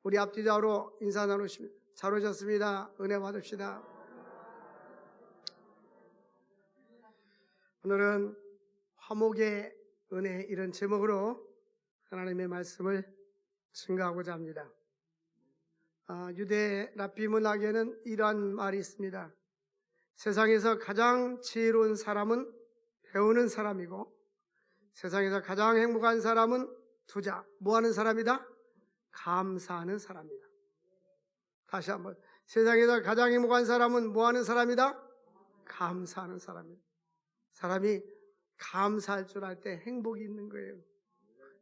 우리 앞뒤좌우로 인사 나누십니다. 잘 오셨습니다. 은혜 받읍시다. 오늘은 화목의 은혜, 이런 제목으로 하나님의 말씀을 증거하고자 합니다. 유대 랍비 문학에는 이러한 말이 있습니다. 세상에서 가장 지혜로운 사람은 배우는 사람이고, 세상에서 가장 행복한 사람은 두자, 뭐하는 사람이다? 감사하는 사람이다. 다시 한번, 세상에서 가장 행복한 사람은 뭐하는 사람이다? 감사하는 사람이다. 사람이 감사할 줄 알 때 행복이 있는 거예요.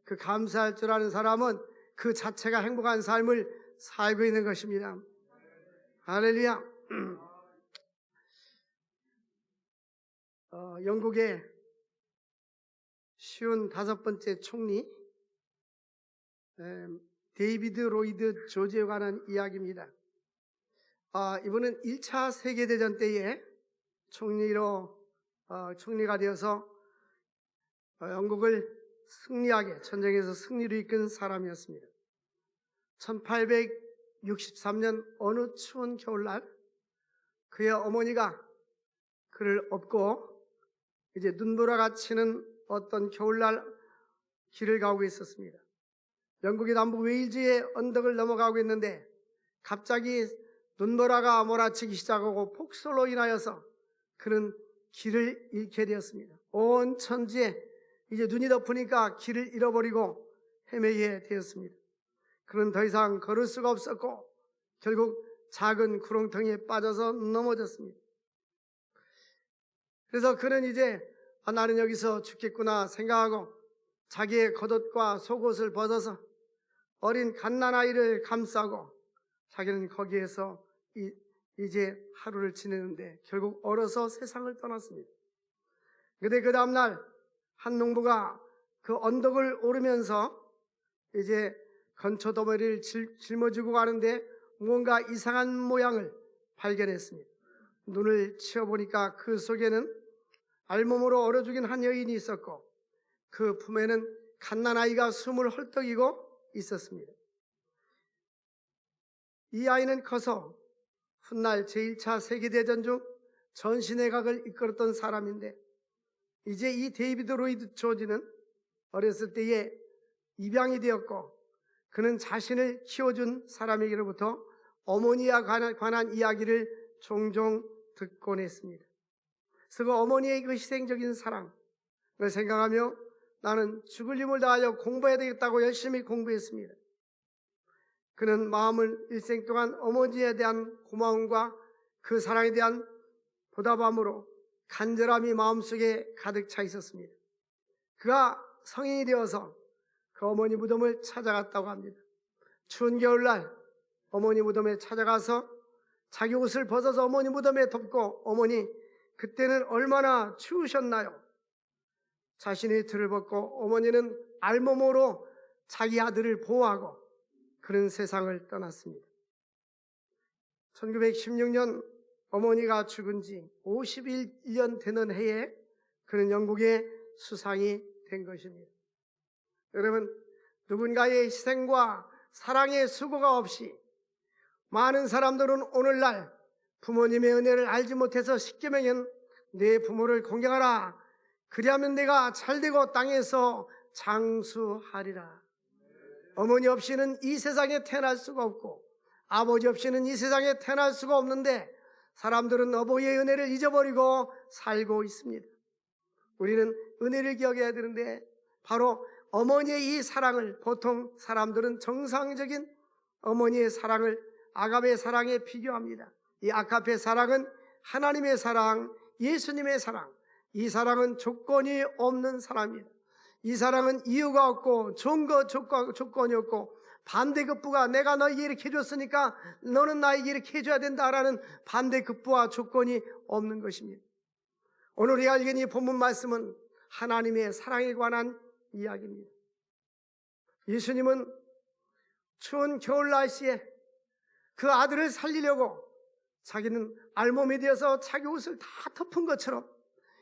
그 감사할 줄 아는 사람은 그 자체가 행복한 삶을 살고 있는 것입니다. 할렐루야. 영국의 쉬운 5번째 총리 데이비드 로이드 조지에 관한 이야기입니다. 이분은 1차 세계대전 때에 총리가 되어서 영국을 승리하게, 전쟁에서 승리로 이끈 사람이었습니다. 1863년 어느 추운 겨울날 그의 어머니가 그를 업고 이제 눈보라가 치는 어떤 겨울날 길을 가고 있었습니다. 영국의 남부 웨일즈의 언덕을 넘어가고 있는데 갑자기 눈보라가 몰아치기 시작하고 폭설로 인하여서 그는 길을 잃게 되었습니다. 온 천지에 이제 눈이 덮으니까 길을 잃어버리고 헤매게 되었습니다. 그는 더 이상 걸을 수가 없었고 결국 작은 구렁텅이에 빠져서 넘어졌습니다. 그래서 그는 이제 나는 여기서 죽겠구나 생각하고 자기의 겉옷과 속옷을 벗어서 어린 갓난아이를 감싸고 자기는 거기에서 이제 하루를 지내는데 결국 얼어서 세상을 떠났습니다. 그런데 그 다음날 한 농부가 그 언덕을 오르면서 이제 건초더미를 짊어지고 가는데 뭔가 이상한 모양을 발견했습니다. 눈을 치워보니까 그 속에는 알몸으로 얼어 죽인 한 여인이 있었고 그 품에는 갓난아이가 숨을 헐떡이고 있었습니다. 이 아이는 커서 훗날 제1차 세계대전 중 전시내각을 이끌었던 사람인데 이제 이 데이비드 로이드 조지는 어렸을 때에 입양이 되었고 그는 자신을 키워준 사람에게로부터 어머니에 관한 이야기를 종종 듣곤 했습니다. 그래서 그 어머니의 그 희생적인 사랑을 생각하며 나는 죽을 힘을 다하여 공부해야 되겠다고 열심히 공부했습니다. 그는 마음을 일생 동안 어머니에 대한 고마움과 그 사랑에 대한 보답함으로 간절함이 마음속에 가득 차 있었습니다. 그가 성인이 되어서 그 어머니 무덤을 찾아갔다고 합니다. 추운 겨울날 어머니 무덤에 찾아가서 자기 옷을 벗어서 어머니 무덤에 덮고 어머니 그때는 얼마나 추우셨나요? 자신의 틀을 벗고 어머니는 알몸으로 자기 아들을 보호하고 그런 세상을 떠났습니다. 1916년 어머니가 죽은 지 51년 되는 해에 그는 영국의 수상이 된 것입니다. 여러분, 누군가의 희생과 사랑의 수고가 없이 많은 사람들은 오늘날 부모님의 은혜를 알지 못해서 십계명엔 내 부모를 공경하라, 그리하면 내가 잘되고 땅에서 장수하리라. 어머니 없이는 이 세상에 태어날 수가 없고 아버지 없이는 이 세상에 태어날 수가 없는데 사람들은 어버이의 은혜를 잊어버리고 살고 있습니다. 우리는 은혜를 기억해야 되는데 바로 어머니의 이 사랑을 보통 사람들은 정상적인 어머니의 사랑을 아가페 사랑에 비교합니다. 이 아가페 사랑은 하나님의 사랑, 예수님의 사랑. 이 사랑은 조건이 없는 사랑입니다. 이 사랑은 이유가 없고 좋은 거 조건이 없고 반대급부가 내가 너에게 이렇게 해줬으니까 너는 나에게 이렇게 해줘야 된다라는 반대급부와 조건이 없는 것입니다. 오늘 우리가 읽은 이 본문 말씀은 하나님의 사랑에 관한 이야기입니다. 예수님은 추운 겨울 날씨에 그 아들을 살리려고 자기는 알몸이 되어서 자기 옷을 다 덮은 것처럼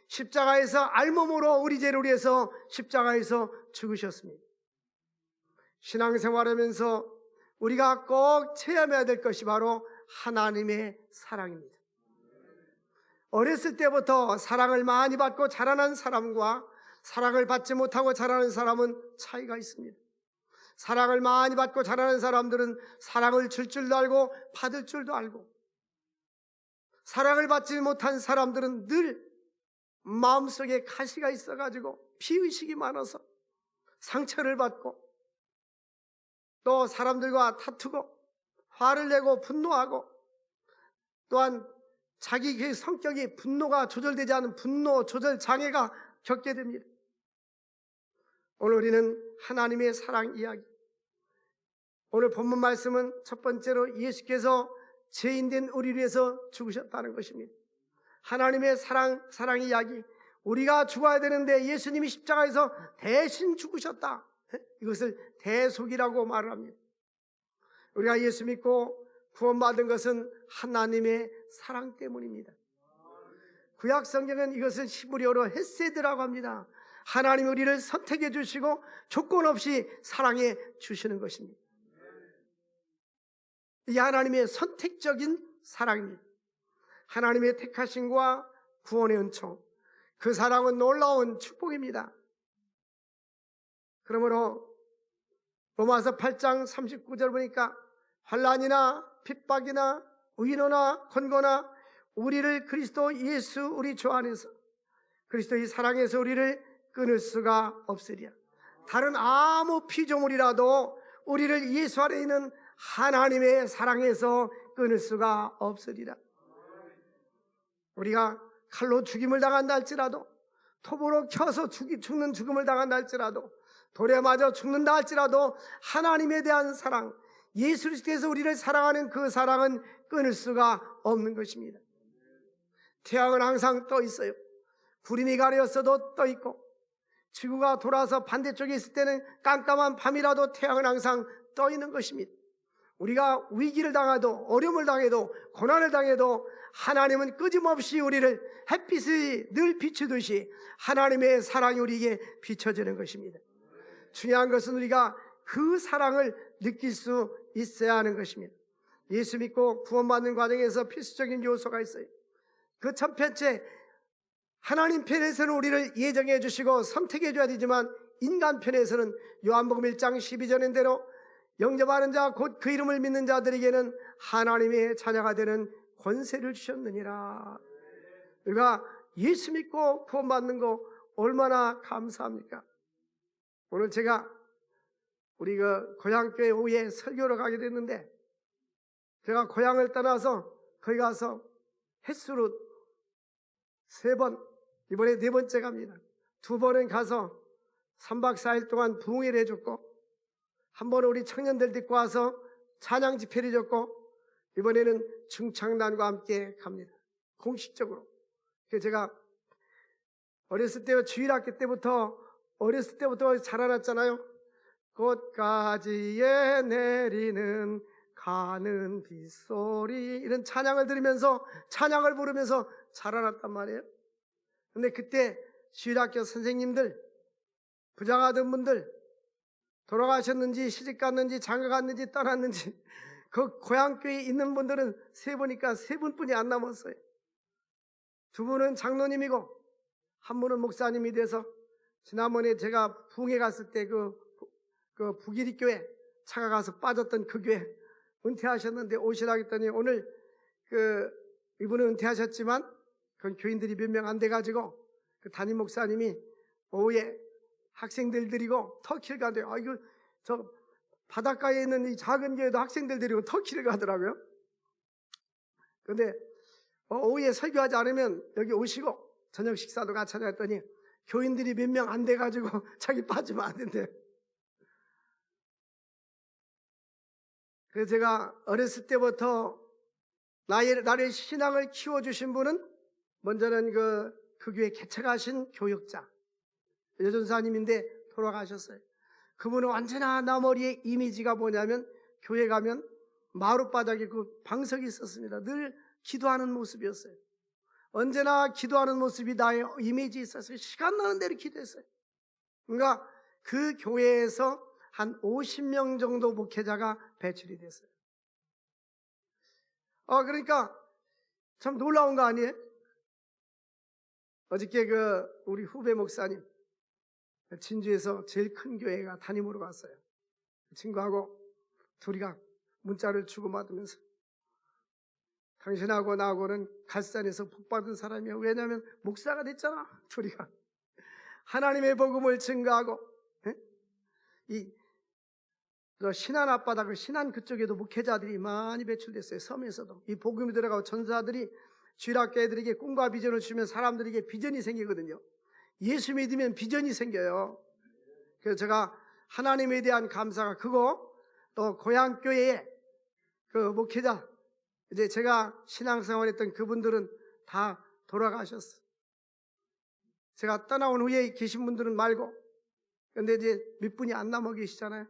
십자가에서 알몸으로 우리 죄를 위해서 십자가에서 죽으셨습니다. 신앙생활하면서 우리가 꼭 체험해야 될 것이 바로 하나님의 사랑입니다. 어렸을 때부터 사랑을 많이 받고 자라난 사람과 사랑을 받지 못하고 자라는 사람은 차이가 있습니다. 사랑을 많이 받고 자라는 사람들은 사랑을 줄 줄도 알고 받을 줄도 알고, 사랑을 받지 못한 사람들은 늘 마음속에 가시가 있어가지고 피의식이 많아서 상처를 받고 또 사람들과 다투고 화를 내고 분노하고, 또한 자기 그 성격이 분노가 조절되지 않은 분노 조절 장애가 겪게 됩니다. 오늘 우리는 하나님의 사랑 이야기, 오늘 본문 말씀은 첫 번째로 예수께서 죄인된 우리를 위해서 죽으셨다는 것입니다. 하나님의 사랑 이야기, 우리가 죽어야 되는데 예수님이 십자가에서 대신 죽으셨다, 이것을 대속이라고 말을 합니다. 우리가 예수 믿고 구원받은 것은 하나님의 사랑 때문입니다. 구약 성경은 이것을 히브리어로 헤세드라고 합니다. 하나님이 우리를 선택해 주시고 조건 없이 사랑해 주시는 것입니다. 이게 하나님의 선택적인 사랑입니다. 하나님의 택하심과 구원의 은총, 그 사랑은 놀라운 축복입니다. 그러므로 로마서 8장 39절 보니까 환난이나 핍박이나 위로나 권고나 우리를 그리스도 예수 우리 주 안에서 그리스도의 사랑에서 우리를 끊을 수가 없으리라. 다른 아무 피조물이라도 우리를 예수 안에 있는 하나님의 사랑에서 끊을 수가 없으리라. 우리가 칼로 죽임을 당한다 할지라도, 톱으로 켜서 죽는 죽음을 당한다 할지라도, 돌에 맞아 죽는다 할지라도 하나님에 대한 사랑, 예수 그리스도께서 우리를 사랑하는 그 사랑은 끊을 수가 없는 것입니다. 태양은 항상 떠 있어요. 구름이 가려졌어도 떠 있고, 지구가 돌아서 반대쪽에 있을 때는 깜깜한 밤이라도 태양은 항상 떠 있는 것입니다. 우리가 위기를 당해도, 어려움을 당해도, 고난을 당해도 하나님은 끊임없이 우리를 햇빛이 늘 비추듯이 하나님의 사랑이 우리에게 비춰지는 것입니다. 중요한 것은 우리가 그 사랑을 느낄 수 있어야 하는 것입니다. 예수 믿고 구원받는 과정에서 필수적인 요소가 있어요. 그 첫 번째, 하나님 편에서는 우리를 예정해 주시고 선택해 줘야 되지만 인간 편에서는 요한복음 1장 12절인 대로 영접하는 자 곧 그 이름을 믿는 자들에게는 하나님의 자녀가 되는 권세를 주셨느니라. 우리가 예수 믿고 구원받는 거 얼마나 감사합니까? 오늘 제가 우리 그 고향교회 오후에 설교를 가게 됐는데, 제가 고향을 떠나서 거기 가서 횟수로 3번, 이번에 4번째 갑니다. 2번은 가서 3박 4일 동안 부흥회를 해줬고, 한 번은 우리 청년들 데리고 와서 찬양 집회를 해줬고, 이번에는 중창단과 함께 갑니다. 공식적으로. 그래서 제가 어렸을 때 주일학교 때부터 자라났잖아요. 꽃가지에 내리는 가는 빗소리, 이런 찬양을 들으면서 찬양을 부르면서 자라났단 말이에요. 근데 그때 주일학교 선생님들, 부장하던 분들 돌아가셨는지 시집 갔는지 장가 갔는지 떠났는지, 그 고향교회에 있는 분들은 세보니까 3분뿐이 안 남았어요. 2분은 장로님이고 1분은 목사님이 돼서, 지난번에 제가 부흥회 갔을 때 그 북이리교회 차가 가서 빠졌던 그 교회 은퇴하셨는데 오시라 했더니, 오늘 이분은 은퇴하셨지만 그 교인들이 몇 명 안 돼가지고 그 담임 목사님이 오후에 학생들 데리고 터키를 가대요. 이거 저 바닷가에 있는 이 작은 교회도 학생들 데리고 터키를 가더라고요. 근데 오후에 설교하지 않으면 여기 오시고 저녁 식사도 같이 하자 했더니 교인들이 몇 명 안 돼가지고 자기 빠지면 안 된대요. 그래서 제가 어렸을 때부터 나를 신앙을 키워주신 분은, 먼저는 그 교회 개척하신 교육자 여전사님인데 돌아가셨어요. 그분은 언제나 나 머리에 이미지가 뭐냐면, 교회 가면 마룻바닥에 그 방석이 있었습니다. 늘 기도하는 모습이었어요. 언제나 기도하는 모습이 나의 이미지 있었어요. 시간 나는 대로 기도했어요. 그러니까 그 교회에서 한 50명 정도 목회자가 배출이 됐어요. 그러니까 참 놀라운 거 아니에요? 어저께 우리 후배 목사님 진주에서 제일 큰 교회가 담임으로 갔어요. 친구하고 둘이가 문자를 주고받으면서 당신하고 나하고는 갈산에서 복받은 사람이야. 왜냐하면 목사가 됐잖아. 둘이가 하나님의 복음을 증거하고 신안 앞바다 신안 그쪽에도 목회자들이 많이 배출됐어요. 섬에서도 이 복음이 들어가고 전사들이 주일학교애들에게 꿈과 비전을 주면 사람들에게 비전이 생기거든요. 예수 믿으면 비전이 생겨요. 그래서 제가 하나님에 대한 감사가 크고, 또 고향교회에 목회자, 이제 제가 신앙생활했던 그분들은 다 돌아가셨어. 제가 떠나온 후에 계신 분들은 말고, 근데 이제 몇 분이 안 남아 계시잖아요.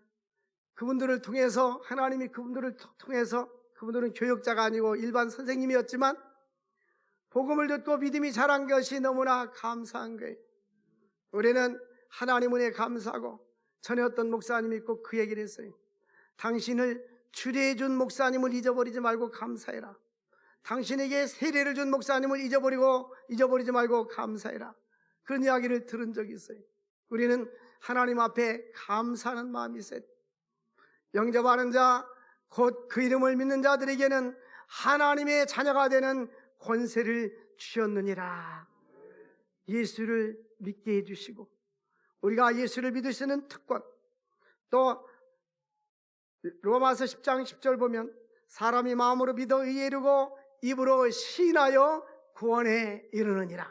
그분들을 통해서, 하나님이 그분들을 통해서, 그분들은 교역자가 아니고 일반 선생님이었지만 복음을 듣고 믿음이 자란 것이 너무나 감사한 거예요. 우리는 하나님 은혜에 감사하고, 전에 어떤 목사님이 꼭 그 얘기를 했어요. 당신을 주례해 준 목사님을 잊어버리지 말고 감사해라. 당신에게 세례를 준 목사님을 잊어버리지 말고 감사해라. 그런 이야기를 들은 적이 있어요. 우리는 하나님 앞에 감사하는 마음이 있어요. 영접하는 자, 곧 그 이름을 믿는 자들에게는 하나님의 자녀가 되는 권세를 주셨느니라. 예수를 믿게 해주시고, 우리가 예수를 믿을 수 있는 특권, 또 로마서 10장 10절 보면 사람이 마음으로 믿어 의에 이르고 입으로 시인하여 구원에 이르느니라.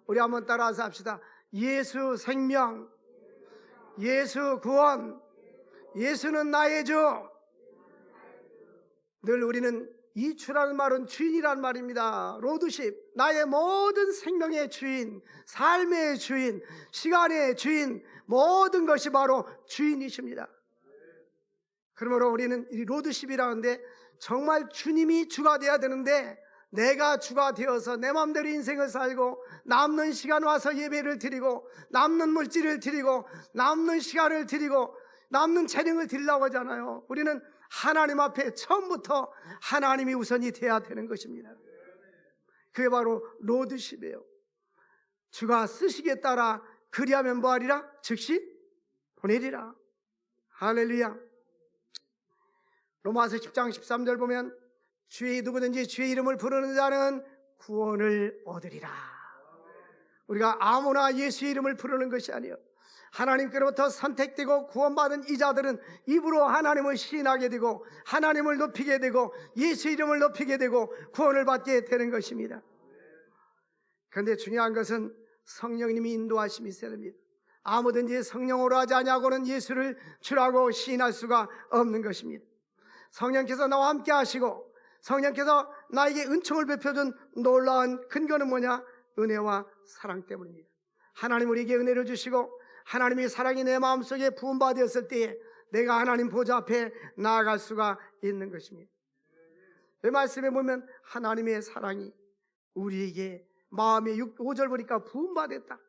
우리 한번 따라서 합시다. 예수 생명, 예수 구원, 예수는 나의 주. 늘 우리는 이 주라는 말은 주인이란 말입니다. 로드십, 나의 모든 생명의 주인, 삶의 주인, 시간의 주인, 모든 것이 바로 주인이십니다. 그러므로 우리는 이 로드십이라는데 정말 주님이 주가 되어야 되는데, 내가 주가 되어서 내 마음대로 인생을 살고 남는 시간 와서 예배를 드리고 남는 물질을 드리고 남는 시간을 드리고 남는 재능을 드리려고 하잖아요. 우리는 하나님 앞에 처음부터 하나님이 우선이 되어야 되는 것입니다. 그게 바로 로드십이에요. 주가 쓰시기에 따라 그리하면 뭐하리라? 즉시 보내리라. 할렐루야. 로마서 10장 13절 보면 누구든지 주의 이름을 부르는 자는 구원을 얻으리라. 우리가 아무나 예수의 이름을 부르는 것이 아니에요. 하나님께로부터 선택되고 구원받은 이 자들은 입으로 하나님을 시인하게 되고 하나님을 높이게 되고 예수 이름을 높이게 되고 구원을 받게 되는 것입니다. 그런데 중요한 것은 성령님이 인도하심이 있어야 됩니다. 아무든지 성령으로 하지 아니하고는 예수를 주라고 시인할 수가 없는 것입니다. 성령께서 나와 함께 하시고 성령께서 나에게 은총을 베펴준 놀라운 근거는 뭐냐? 은혜와 사랑 때문입니다. 하나님 우리에게 은혜를 주시고 하나님의 사랑이 내 마음속에 부음받았을 때에 내가 하나님 보좌 앞에 나아갈 수가 있는 것입니다. 이 말씀에 보면 하나님의 사랑이 우리에게 마음에 5절 보니까 부음받았다.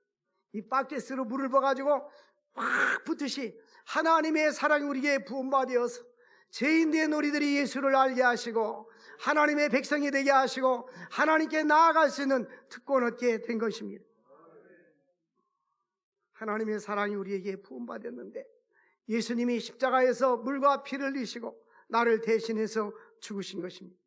이 바켓으로 물을 부어가지고 확 붙듯이 하나님의 사랑이 우리에게 부음받아서 죄인 된 우리들이 예수를 알게 하시고 하나님의 백성이 되게 하시고 하나님께 나아갈 수 있는 특권을 얻게 된 것입니다. 하나님의 사랑이 우리에게 부음받았는데 예수님이 십자가에서 물과 피를 흘리시고 나를 대신해서 죽으신 것입니다.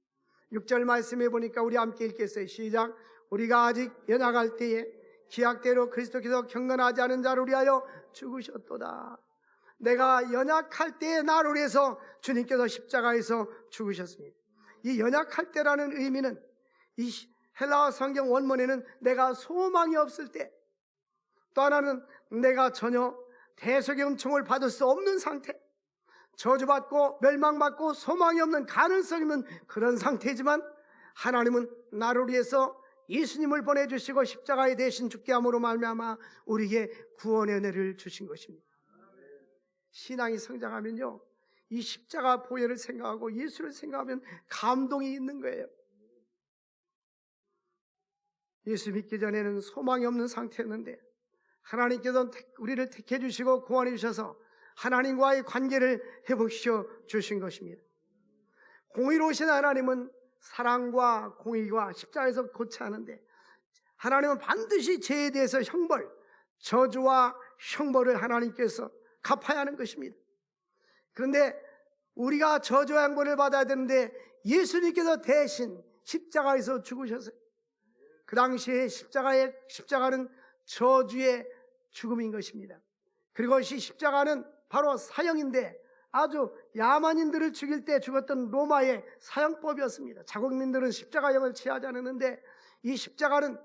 6절 말씀해 보니까 우리 함께 읽겠어요. 시작. 우리가 아직 연약할 때에 기약대로 그리스도께서 경건하지 않은 자를 위하여 죽으셨도다. 내가 연약할 때에 나를 위해서 주님께서 십자가에서 죽으셨습니다. 이 연약할 때라는 의미는 이 헬라어 성경 원문에는 내가 소망이 없을 때, 또 하나는 내가 전혀 대속의 은총을 받을 수 없는 상태, 저주받고 멸망받고 소망이 없는 가능성이 있는 그런 상태지만 하나님은 나를 위해서 예수님을 보내주시고 십자가에 대신 죽게 함으로 말미암아 우리에게 구원의 은혜를 주신 것입니다. 신앙이 성장하면요, 이 십자가 보혈을 생각하고 예수를 생각하면 감동이 있는 거예요. 예수 믿기 전에는 소망이 없는 상태였는데 하나님께서 우리를 택해 주시고 구원해 주셔서 하나님과의 관계를 회복시켜 주신 것입니다. 공의로우신 하나님은 사랑과 공의와 십자가에서 고치하는데, 하나님은 반드시 죄에 대해서 형벌, 저주와 형벌을 하나님께서 갚아야 하는 것입니다. 그런데 우리가 저주와 형벌을 받아야 되는데 예수님께서 대신 십자가에서 죽으셨어요. 그 당시에 십자가는 저주의 죽음인 것입니다. 그리고 이 십자가는 바로 사형인데, 아주 야만인들을 죽일 때 죽었던 로마의 사형법이었습니다. 자국민들은 십자가형을 취하지 않았는데, 이 십자가는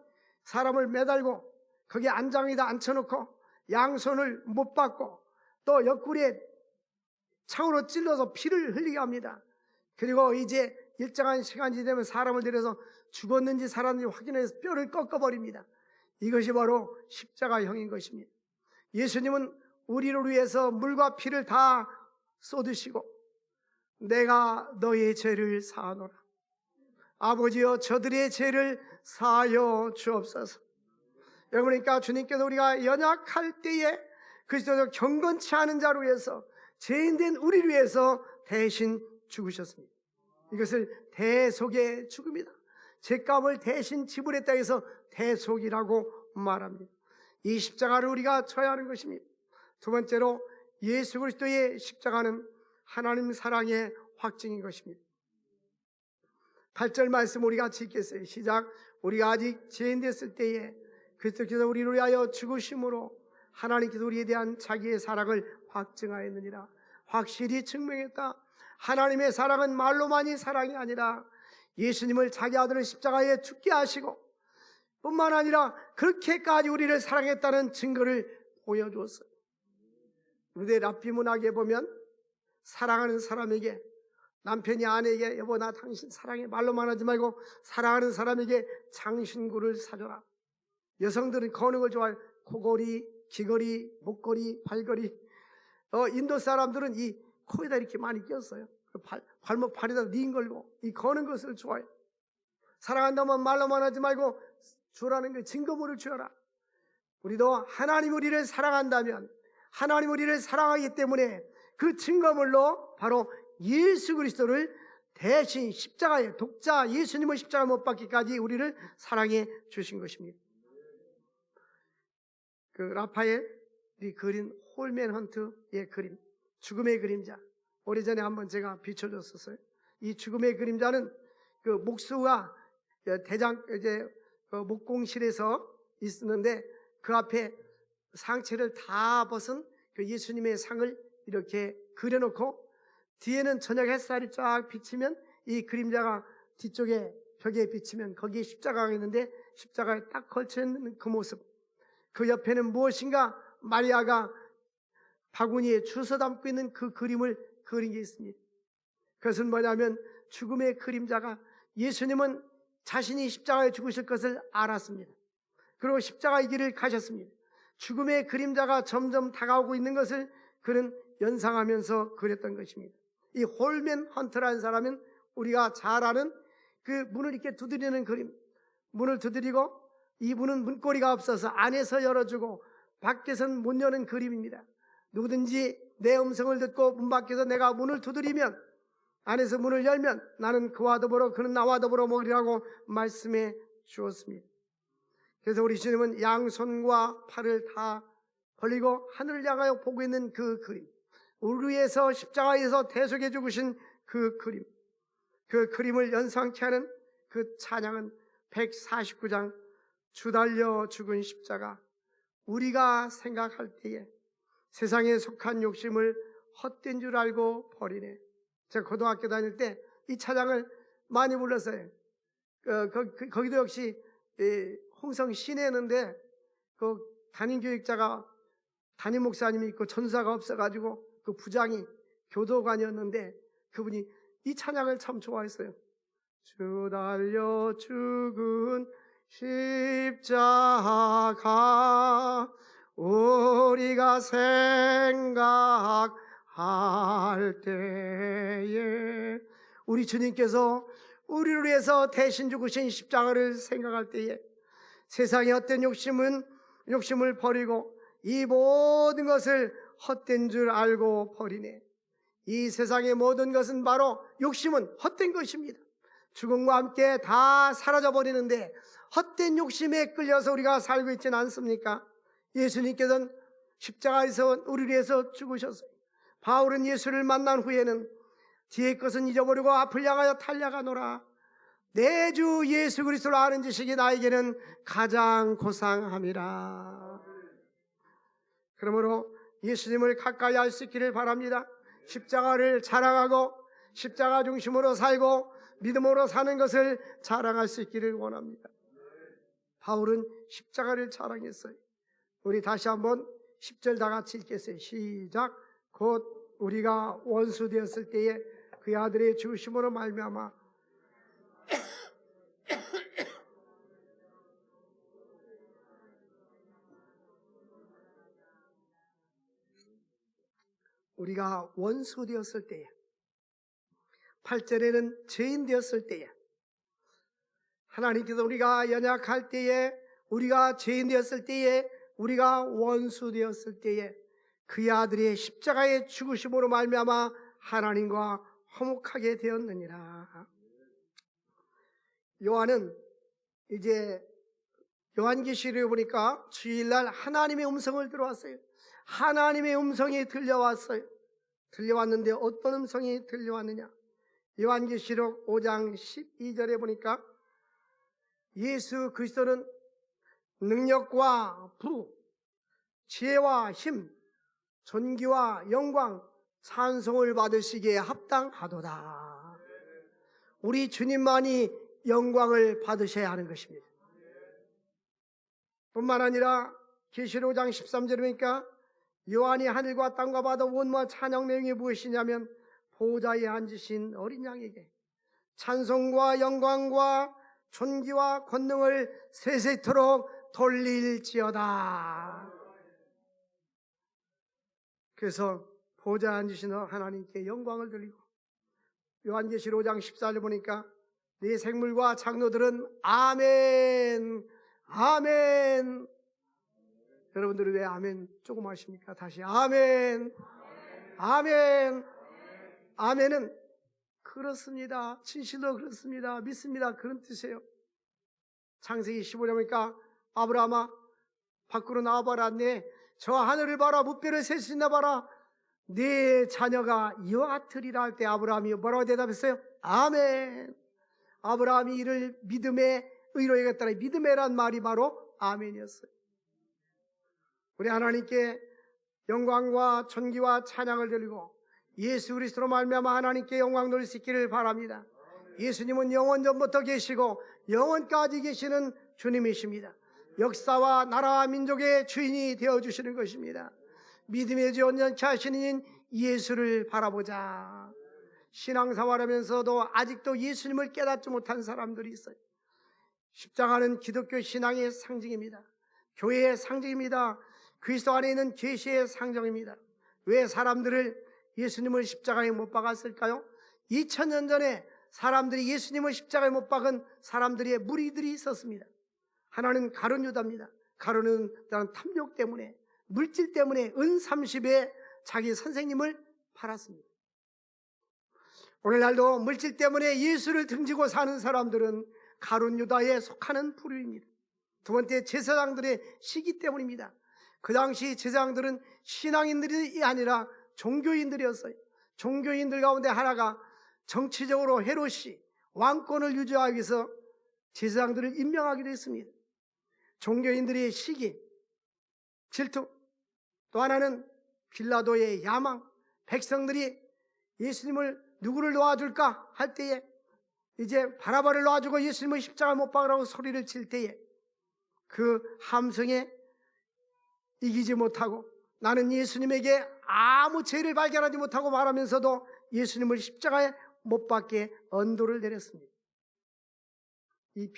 사람을 매달고 거기에 안장에다 앉혀놓고 양손을 못 받고 또 옆구리에 창으로 찔러서 피를 흘리게 합니다. 그리고 이제 일정한 시간이 되면 사람을 데려서 죽었는지 살았는지 확인해서 뼈를 꺾어버립니다. 이것이 바로 십자가형인 것입니다. 예수님은 우리를 위해서 물과 피를 다 쏟으시고, 내가 너의 죄를 사하노라. 아버지여, 저들의 죄를 사하여 주옵소서. 여러분, 그러니까 주님께서 우리가 연약할 때에 그리스도적 경건치 않은 자로 위해서, 죄인된 우리를 위해서 대신 죽으셨습니다. 이것을 대속의 죽음이다, 죄값을 대신 지불했다 해서 대속이라고 말합니다. 이 십자가를 우리가 져야 하는 것입니다. 두 번째로, 예수 그리스도의 십자가는 하나님 사랑의 확증인 것입니다. 8절 말씀 우리가 읽겠어요. 시작. 우리가 아직 죄인 됐을 때에 그리스도께서 우리를 위하여 죽으심으로 하나님께서 우리에 대한 자기의 사랑을 확증하였느니라. 확실히 증명했다. 하나님의 사랑은 말로만이 사랑이 아니라 예수님을 자기 아들을 십자가에 죽게 하시고 뿐만 아니라 그렇게까지 우리를 사랑했다는 증거를 보여주었어요. 우리의 랍비 문학에 보면 사랑하는 사람에게, 남편이 아내에게 여보 나 당신 사랑해 말로만 하지 말고 사랑하는 사람에게 장신구를 사줘라. 여성들은 거는 걸 좋아해요. 코걸이, 귀걸이, 목걸이, 발걸이. 인도 사람들은 이 코에다 이렇게 많이 꼈어요. 발목 발에다 링 걸고 이 거는 것을 좋아해요. 사랑한다면 말로만 하지 말고 주라는 게 증거물을 주어라. 우리도 하나님 우리를 사랑한다면, 하나님 우리를 사랑하기 때문에 그 증거물로 바로 예수 그리스도를 대신 십자가에, 독자 예수님을 십자가 못 박기까지 우리를 사랑해 주신 것입니다. 그 라파엘이 그린 홀맨 헌트의 그림, 죽음의 그림자, 오래전에 한번 제가 비춰줬었어요. 이 죽음의 그림자는 그 목수가 목공실에서 있었는데 그 앞에 상체를 다 벗은 그 예수님의 상을 이렇게 그려놓고 뒤에는 저녁 햇살이 쫙 비치면 이 그림자가 뒤쪽에 벽에 비치면 거기에 십자가가 있는데 십자가에 딱 걸쳐있는 그 모습, 그 옆에는 무엇인가 마리아가 바구니에 주워 담고 있는 그 그림을 그린 게 있습니다. 그것은 뭐냐면 죽음의 그림자가, 예수님은 자신이 십자가에 죽으실 것을 알았습니다. 그리고 십자가의 길을 가셨습니다. 죽음의 그림자가 점점 다가오고 있는 것을 그는 연상하면서 그렸던 것입니다. 이 홀맨 헌터라는 사람은 우리가 잘 아는 그 문을 이렇게 두드리는 그림, 문을 두드리고 이 문은 문고리가 없어서 안에서 열어주고 밖에서는 못 여는 그림입니다. 누구든지 내 음성을 듣고 문 밖에서 내가 문을 두드리면, 안에서 문을 열면 나는 그와 더불어 그는 나와 더불어 먹으리라고 말씀해 주었습니다. 그래서 우리 주님은 양손과 팔을 다 벌리고 하늘을 향하여 보고 있는 그 그림, 우리 위해서 십자가에서 대속해 죽으신 그 그림, 그 그림을 연상케 하는 그 찬양은 149장 주 달려 죽은 십자가. 우리가 생각할 때에 세상에 속한 욕심을 헛된 줄 알고 버리네. 제가 고등학교 다닐 때 이 찬양을 많이 불렀어요. 거기도 역시 홍성 시내였는데 그 담임 교육자가 담임 목사님이 있고 전사가 없어가지고 그 부장이 교도관이었는데 그분이 이 찬양을 참 좋아했어요. 주 달려 죽은 십자가 우리가 생각할 때에, 우리 주님께서 우리를 위해서 대신 죽으신 십자가를 생각할 때에 세상의 헛된 욕심을 버리고 이 모든 것을 헛된 줄 알고 버리네. 이 세상의 모든 것은 바로 욕심은 헛된 것입니다. 죽음과 함께 다 사라져버리는데 헛된 욕심에 끌려서 우리가 살고 있지는 않습니까? 예수님께서는 십자가에서 우리를 위해서 죽으셨어요. 바울은 예수를 만난 후에는 뒤의 것은 잊어버리고 앞을 향하여 달려가노라. 내 주 예수 그리스도를 아는 지식이 나에게는 가장 고상함이라. 그러므로 예수님을 가까이 할 수 있기를 바랍니다. 십자가를 자랑하고 십자가 중심으로 살고 믿음으로 사는 것을 자랑할 수 있기를 원합니다. 바울은 십자가를 자랑했어요. 우리 다시 한번 10절 다 같이 읽겠어요. 시작. 곧 우리가 원수 되었을 때에 그의 아들의 죽으심으로 말미암아 우리가 원수 되었을 때에, 8절에는 죄인 되었을 때에, 하나님께서 우리가 연약할 때에, 우리가 죄인 되었을 때에, 우리가 원수 되었을 때에 그의 아들의 십자가의 죽으심으로 말미암아 하나님과 화목하게 되었느니라. 요한은 이제 요한계시록에 보니까 주일날 하나님의 음성을 들어왔어요. 하나님의 음성이 들려왔어요. 들려왔는데 어떤 음성이 들려왔느냐? 요한계시록 5장 12절에 보니까 예수 그리스도는 능력과 부, 지혜와 힘, 존귀와 영광, 찬송을 받으시기에 합당하도다. 우리 주님만이 영광을 받으셔야 하는 것입니다. 뿐만 아니라 계시록 5장 13절에 보니까 요한이 하늘과 땅과 바다 온무와 찬양 내용이 무엇이냐면 보좌에 앉으신 어린 양에게 찬송과 영광과 존귀와 권능을 세세토록 돌릴지어다. 그래서 보좌에 앉으신 하나님께 영광을 돌리고, 요한계시록 5장 14절 보니까 네 생물과 장로들은 아멘 아멘. 여러분들은 왜 아멘 조금 하십니까? 다시 아멘 아멘. 아멘은 그렇습니다, 진실로 그렇습니다, 믿습니다, 그런 뜻이에요. 창세기 15장 보니까 아브라함아 밖으로 나와봐라. 네 저 하늘을 봐라, 무뼈를 셀 수 있나 봐라. 네 자녀가 이와 같으리라 할 때 아브라함이 뭐라고 대답했어요? 아멘. 아브라함이 이를 믿음의 의로 여겼다. 믿음이란 말이 바로 아멘이었어요. 우리 하나님께 영광과 존귀와 찬양을 드리고 예수 그리스도로 말미암아 하나님께 영광 돌릴 수 있기를 바랍니다. 예수님은 영원 전부터 계시고 영원까지 계시는 주님이십니다. 역사와 나라와 민족의 주인이 되어주시는 것입니다. 믿음의 주 온전케 하시는 예수를 바라보자. 신앙생활하면서도 아직도 예수님을 깨닫지 못한 사람들이 있어요. 십자가는 기독교 신앙의 상징입니다. 교회의 상징입니다. 그리스도 안에 있는 계시의 상징입니다. 왜 사람들을 예수님을 십자가에 못 박았을까요? 2000년 전에 사람들이 예수님을 십자가에 못 박은 사람들의 무리들이 있었습니다. 하나는 가룟 유다입니다. 가룟은 탐욕 때문에, 물질 때문에 은 30에 자기 선생님을 팔았습니다. 오늘날도 물질 때문에 예수를 등지고 사는 사람들은 가룟 유다에 속하는 부류입니다. 두 번째, 제사장들의 시기 때문입니다. 그 당시 제사장들은 신앙인들이 아니라 종교인들이었어요. 종교인들 가운데 하나가 정치적으로 헤롯이 왕권을 유지하기 위해서 제사장들을 임명하기도 했습니다. 종교인들의 시기, 질투, 또 하나는 빌라도의 야망, 백성들이 예수님을 누구를 놓아줄까 할 때에 이제 바라바를 놓아주고 예수님을 십자가 못 박으라고 소리를 칠 때에 그 함성에 이기지 못하고 나는 예수님에게 아무 죄를 발견하지 못하고 말하면서도 예수님을 십자가에 못 박게 언도를 내렸습니다. 이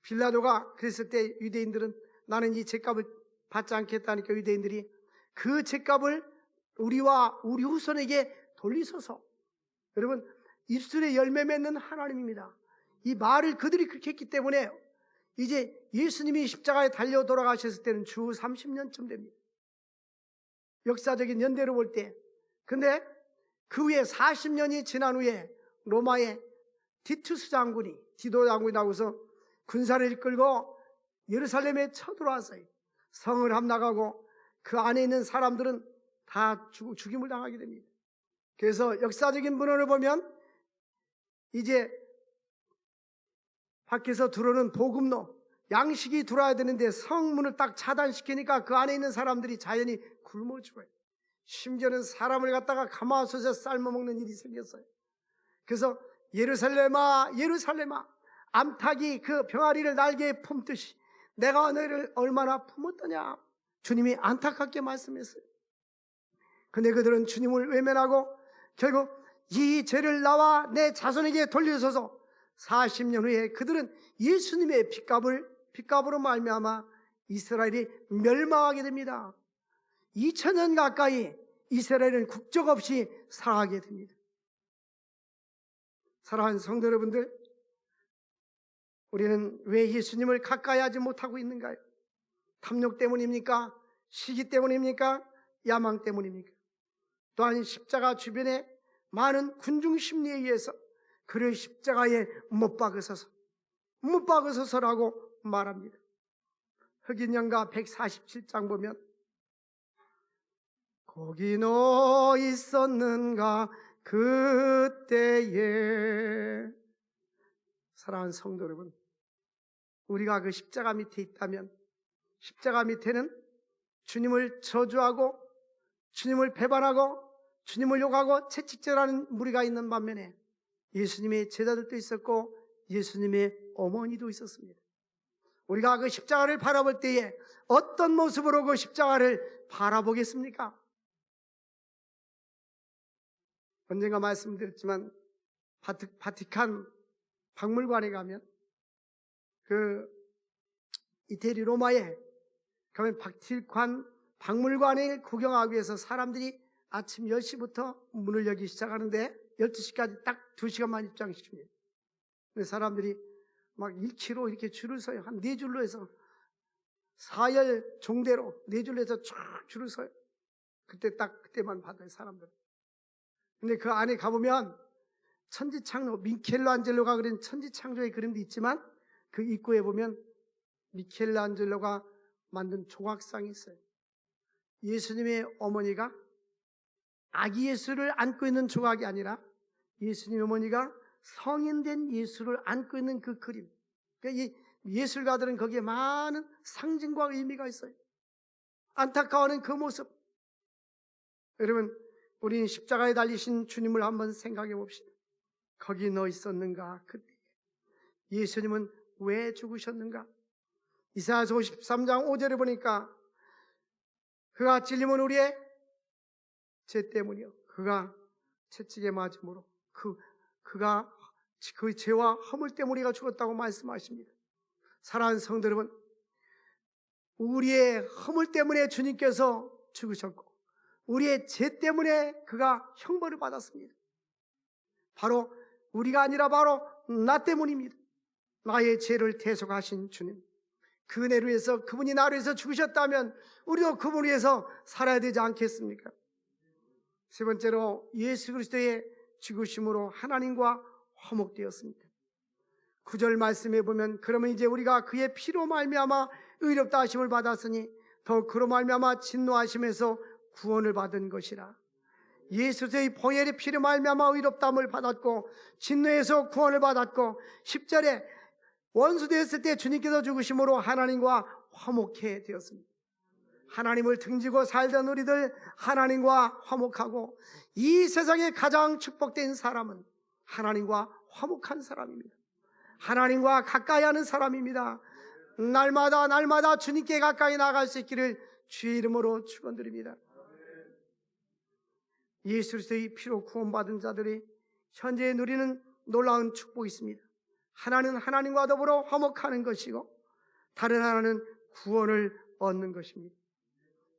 빌라도가 그랬을 때 유대인들은 나는 이 죄값을 받지 않겠다니까 유대인들이 그 죄값을 우리와 우리 후손에게 돌리소서. 여러분, 입술에 열매 맺는 하나님입니다. 이 말을 그들이 그렇게 했기 때문에 이제 예수님이 십자가에 달려 돌아가셨을 때는 주 30년쯤 됩니다. 역사적인 연대로 볼 때 근데 그 후에 40년이 지난 후에 로마의 디투스 장군이, 디도 장군이 나오서 군사를 이끌고 예루살렘에 쳐들어왔어요. 성을 함락하고 그 안에 있는 사람들은 다 죽임을 당하게 됩니다. 그래서 역사적인 문헌을 보면 이제 밖에서 들어오는 보급로, 양식이 들어와야 되는데 성문을 딱 차단시키니까 그 안에 있는 사람들이 자연히 굶어 죽어요. 심지어는 사람을 갖다가 가마솥에 삶아먹는 일이 생겼어요. 그래서 예루살렘아 예루살렘아, 암탉이 그 병아리를 날개에 품듯이 내가 너희를 얼마나 품었더냐, 주님이 안타깝게 말씀했어요. 근데 그들은 주님을 외면하고 결국 이 죄를 나와 내 자손에게 돌려줘서 40년 후에 그들은 예수님의 핏값으로 말미암아 이스라엘이 멸망하게 됩니다. 2000년 가까이 이스라엘은 국적 없이 살아가게 됩니다. 사랑하는 성도 여러분들, 우리는 왜 예수님을 가까이 하지 못하고 있는가요? 탐욕 때문입니까? 시기 때문입니까? 야망 때문입니까? 또한 십자가 주변에 많은 군중 심리에 의해서 그를 십자가에 못 박으소서라고 말합니다. 흑인영가 147장 보면 거기 너 있었는가 그때에. 사랑하는 성도 여러분, 우리가 그 십자가 밑에 있다면 십자가 밑에는 주님을 저주하고 주님을 배반하고 주님을 욕하고 채찍질하는 무리가 있는 반면에 예수님의 제자들도 있었고 예수님의 어머니도 있었습니다. 우리가 그 십자가를 바라볼 때에 어떤 모습으로 그 십자가를 바라보겠습니까? 언젠가 말씀드렸지만 바티칸 박물관에 가면 그 이태리 로마에 가면 바티칸 박물관을 구경하기 위해서 사람들이 아침 10시부터 문을 열기 시작하는데 12시까지 딱 2시간만 입장시킵니다. 근데 사람들이 막 1km 이렇게 줄을 서요. 한 4줄로 해서 사열 종대로 4줄로 해서 쫙 줄을 서요. 그때만 받아요, 사람들. 근데 그 안에 가보면 천지창조, 미켈란젤로가 그린 천지창조의 그림도 있지만 그 입구에 보면 미켈란젤로가 만든 조각상이 있어요. 예수님의 어머니가 아기 예수를 안고 있는 조각이 아니라 예수님의 어머니가 성인된 예수를 안고 있는 그 그림. 그러니까 이 예술가들은 거기에 많은 상징과 의미가 있어요. 안타까워하는 그 모습. 여러분, 우리는 십자가에 달리신 주님을 한번 생각해 봅시다. 거기 너 있었는가 그때. 예수님은 왜 죽으셨는가? 이사야서 53장 5절에 보니까 그가 찔림은 우리의 죄 때문이요, 그가 채찍에 맞음으로 그가 그 죄와 허물 때문에 우리가 죽었다고 말씀하십니다. 사랑하는 성도 여러분, 우리의 허물 때문에 주님께서 죽으셨고 우리의 죄 때문에 그가 형벌을 받았습니다. 바로 우리가 아니라 바로 나 때문입니다. 나의 죄를 대속하신 주님, 그 은혜로 위해서 그분이 나를 위해서 죽으셨다면 우리도 그분을 위해서 살아야 되지 않겠습니까? 세 번째로, 예수 그리스도의 죽으심으로 하나님과 화목되었습니다. 9절 말씀에 보면 그러면 이제 우리가 그의 피로 말미암아 의롭다 하심을 받았으니 더 그로 말미암아 진노하심에서 구원을 받은 것이라. 예수의 보혈의 피로 말미암아 의롭다함을 받았고 진노에서 구원을 받았고 10절에 원수 되었을 때 주님께서 죽으심으로 하나님과 화목해 되었습니다. 하나님을 등지고 살던 우리들 하나님과 화목하고, 이 세상에 가장 축복된 사람은 하나님과 화목한 사람입니다. 하나님과 가까이 하는 사람입니다. 날마다 주님께 가까이 나아갈 수 있기를 주의 이름으로 축원드립니다. 예수 그리스도의 피로 구원받은 자들이 현재 누리는 놀라운 축복이 있습니다. 하나는 하나님과 더불어 화목하는 것이고 다른 하나는 구원을 얻는 것입니다.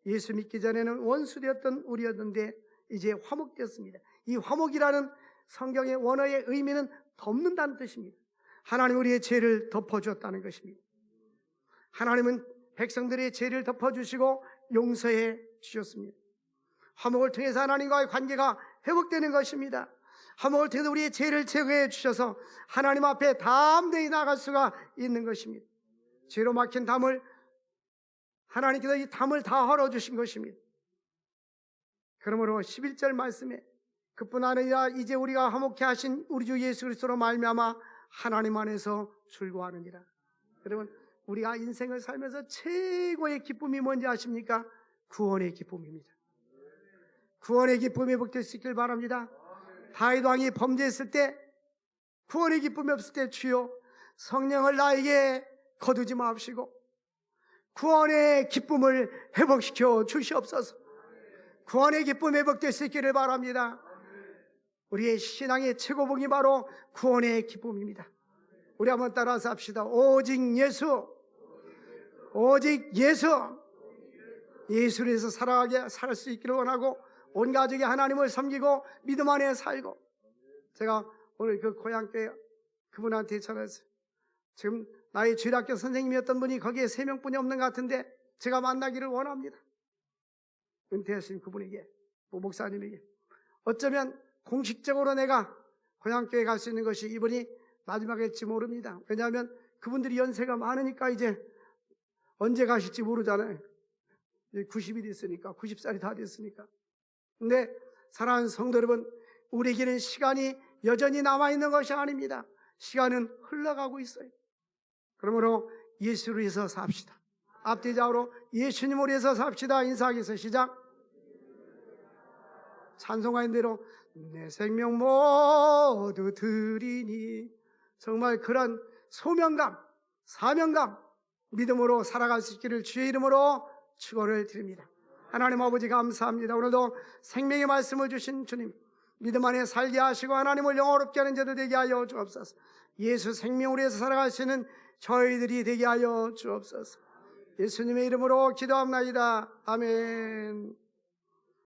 예수 믿기 전에는 원수되었던 우리였는데 이제 화목되었습니다. 이 화목이라는 성경의 원어의 의미는 덮는다는 뜻입니다. 하나님 우리의 죄를 덮어주었다는 것입니다. 하나님은 백성들의 죄를 덮어주시고 용서해 주셨습니다. 화목을 통해서 하나님과의 관계가 회복되는 것입니다. 화목을 통해서 우리의 죄를 제거해 주셔서 하나님 앞에 담대히 나아갈 수가 있는 것입니다. 죄로 막힌 담을 하나님께서 이 담을 다 헐어주신 것입니다. 그러므로 11절 말씀에 그뿐 아니라 이제 우리가 화목케 하신 우리 주 예수 그리스도로 말미암아 하나님 안에서 즐거워하느니라. 여러분, 우리가 인생을 살면서 최고의 기쁨이 뭔지 아십니까? 구원의 기쁨입니다. 구원의 기쁨이 회복될 수 있길 바랍니다. 다윗 왕이 범죄했을 때, 구원의 기쁨이 없을 때 주여 성령을 나에게 거두지 마옵시고 구원의 기쁨을 회복시켜 주시옵소서. 구원의 기쁨이 회복될 수 있기를 바랍니다. 우리의 신앙의 최고봉이 바로 구원의 기쁨입니다. 우리 한번 따라서 합시다. 오직 예수, 오직 예수, 예수를 위해서 살 수 있기를 원하고 온 가족이 하나님을 섬기고 믿음 안에 살고. 제가 오늘 그 고향교회 그분한테 전화했어요. 지금 나의 주일학교 선생님이었던 분이 거기에 3명뿐이 없는 것 같은데 제가 만나기를 원합니다. 은퇴하신 그분에게, 목사님에게. 어쩌면 공식적으로 내가 고향교회 갈 수 있는 것이 이분이 마지막일지 모릅니다. 왜냐하면 그분들이 연세가 많으니까 이제 언제 가실지 모르잖아요. 90이 됐으니까, 90살이 다 됐으니까. 근데 사랑하는 성도 여러분, 우리에게는 시간이 여전히 남아있는 것이 아닙니다. 시간은 흘러가고 있어요. 그러므로 예수를 위해서 삽시다. 앞뒤좌우로 예수님을 위해서 삽시다. 인사하기서 시작. 찬송하는 대로 내 생명 모두 드리니. 정말 그런 소명감, 사명감, 믿음으로 살아갈 수 있기를 주의 이름으로 축원을 드립니다. 하나님 아버지 감사합니다. 오늘도 생명의 말씀을 주신 주님, 믿음 안에 살게 하시고 하나님을 영화롭게 하는 자들 되게 하여 주옵소서. 예수 생명을 위해서 살아갈 수 있는 저희들이 되게 하여 주옵소서. 예수님의 이름으로 기도합나이다. 아멘.